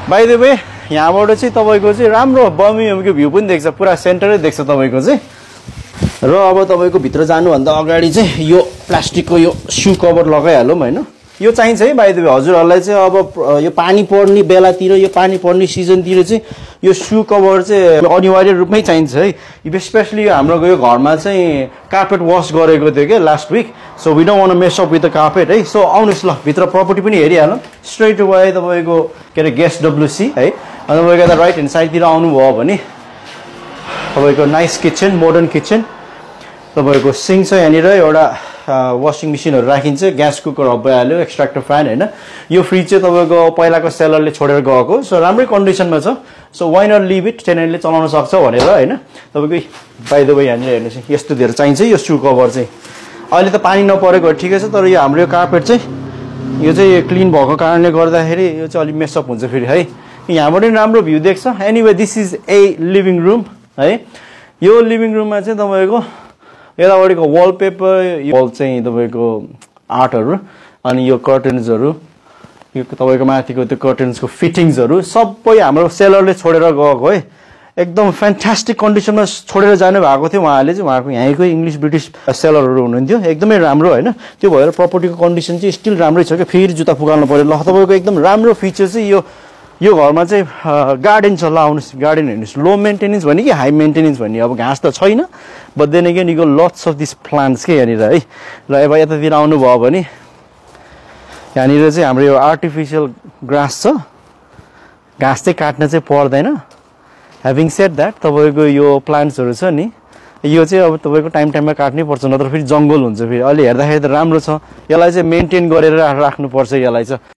by the way यहाँबाट चाहिँ तपाईको चाहिँ राम्रो बर्मिङhamको भ्यू पनि देख्छ पुरा सेन्टरै देख्छ तपाईको चाहिँ र अब तपाईको भित्र जानुभन्दा अगाडि चाहिँ यो प्लास्टिकको यो शू कभर लगाइहालौँ हैन यो चाहिन्छ है बाइ द वे हजुरहरुलाई चाहिँ अब यो पानी पर्ने बेलातिर यो पानी पर्ने सिजनतिर चाहिँ यो शू कभर चाहिँ अनिवार्य रूपमै चाहिन्छ है स्पेशली हाम्रो यो घरमा चाहिँ कार्पेट वाश गरेको थियो के last week so we don't want to mess up with the carpet है सो आउनुस् ल भित्र प्रपर्टी पनि हेरिहालौँ स्ट्रेट अवे तपाईको के अरे गेस्ट डब्ल्युसी है अनि तपाईको यता राइट ह्यान्ड साइडतिर आउनु भयो भने तपाईको नाइस किचन मोडर्न किचन तपाईको सिंक छ यहाँनिर एउटा वाशिङ मेसिनहरु राखिन्छ ग्यास कुकर भइहाल्यो एक्सट्र्याक्टर फ्यान हैन यो फ्रिज चाहिँ तपाईको पहिलाको सेलरले छोडेर गएको सो राम्रै कन्डिसनमा छ so why not leave it टेनेन्टले चलाउन सक्छ भनेर हैन तपाईको बाइ द वे यहाँनिर हेर्नुस् यस्तो धेरै चाहिन्छ यो शू कभर चाहिँ अहिले त पानी नपरेको ठिकै छ तर यो हाम्रो यो कार्पेट चाहिँ यो चाहिँ क्लिन भएको कारणले गर्दाखेरि यो चाहिँ अलि मेसअप हुन्छ फेरि है यहाँबाट नि राम्रो भ्यू देख्छ anyway this is a living room है यो लिभिङ रुममा चाहिँ तपाईको यतापट्टिको वालपेपर वल चाहिँ तपाईको आर्टहरु अनि यो कर्टन्सहरु यो तपाईको माथिको त्यो कर्टन्सको फिटिङ्सहरु सबै हाम्रो सेलरले छोडेर गएको है एकदम फ्यान्टास्टिक कन्डिसनमा छोडेर जानु भएको थियो उहाँले चाहिँ उहाँको यहाँको इंग्लिश ब्रिटिश सेलरहरु हुनुहुन्थ्यो एकदमै राम्रो हैन त्यो भएर प्रपर्टीको कन्डिसन चाहिँ स्टिल राम्रै छ के फेरि जुत्ता फुकाल्नु पर्यो ल तपाईको एकदम राम्रो फिचर चाहिँ यो घरमा चाहिँ गार्डन छ ल आउनुस् गार्डन हेर्नुस् लो मेन्टेनेन्स भन्ने कि हाई मेन्टेनेन्स भन्ने अब घाँस त छैन but then again you lots of this plants के यहाँनिर है ल अब यतातिर आउनु भयो भने यहाँनिर चाहिँ हाम्रो यो आर्टिफिसियल ग्रास छ घाँस चाहिँ काट्न चाहिँ पर्दैन ह्याभिङ सेड द्याट तपाईको यो प्लान्ट्सहरु छ नि यो चाहिँ अब तपाईको टाइम टाइममा काट्नै पर्छ नत्र फेरि जंगल हुन्छ फेरि अहिले हेर्दाखेरि त राम्रो छ यसलाई चाहिँ मेन्टेन गरेर राख्नु पर्छ यसलाई चाहिँ